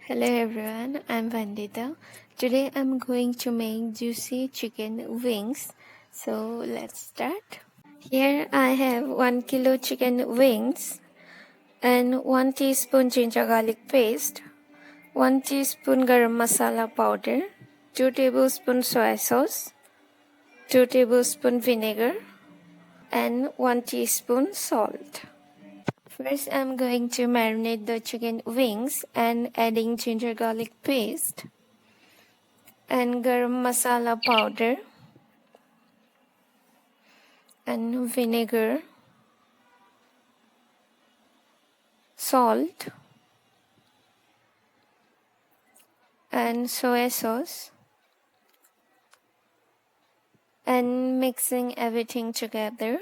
Hello everyone, I'm Vandita. Today I'm going to make juicy chicken wings. So let's start. Here I have 1 kilo chicken wings and 1 teaspoon ginger garlic paste, 1 teaspoon garam masala powder, 2 tablespoons soy sauce, 2 tablespoons vinegar and 1 teaspoon salt. First, I'm going to marinate the chicken wings and adding ginger garlic paste and garam masala powder and vinegar, salt and soy sauce and mixing everything together.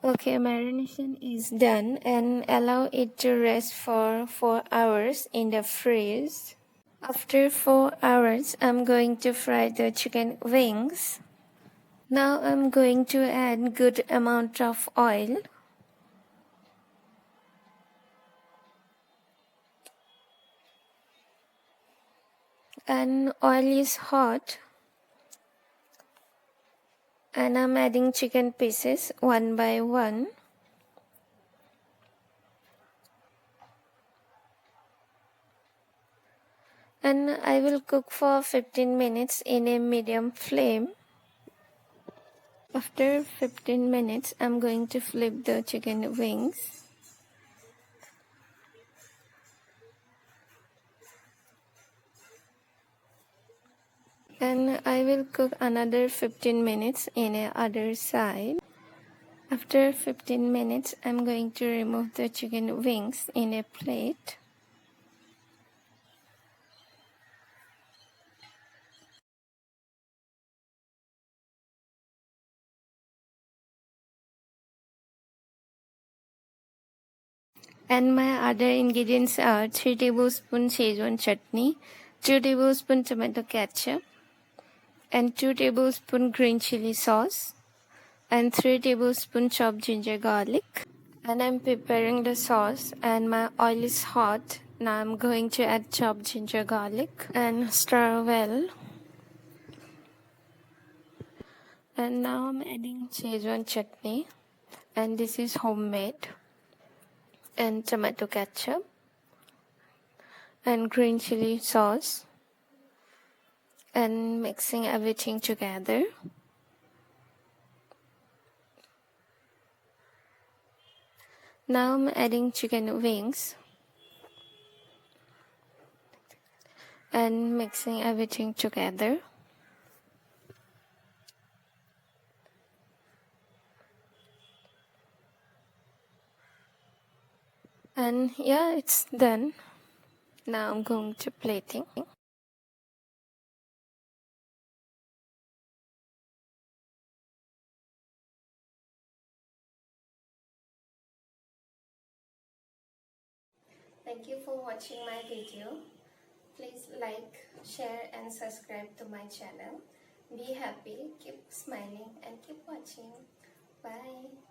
Okay, marination is done and allow it to rest for 4 hours in the freeze. After 4 hours, I'm going to fry the chicken wings. Now I'm going to add good amount of oil. And oil is hot. And I'm adding chicken pieces one by one. And I will cook for 15 minutes in a medium flame. After 15 minutes, I'm going to flip the chicken wings. And I will cook another 15 minutes in the other side. After 15 minutes, I'm going to remove the chicken wings in a plate. And my other ingredients are 3 tablespoons Szechuan chutney, 2 tablespoons tomato ketchup, and 2 tablespoons green chili sauce, and 3 tablespoons chopped ginger garlic. And I'm preparing the sauce and my oil is hot. Now I'm going to add chopped ginger garlic and stir well. And now I'm adding Szechuan chutney, and this is homemade, and tomato ketchup and green chili sauce, and mixing everything together. Now I'm adding chicken wings and mixing everything together. And yeah, it's done. Now I'm going to plating. Thank you for watching my video. Please like, share and subscribe to my channel. Be happy, keep smiling and keep watching. Bye.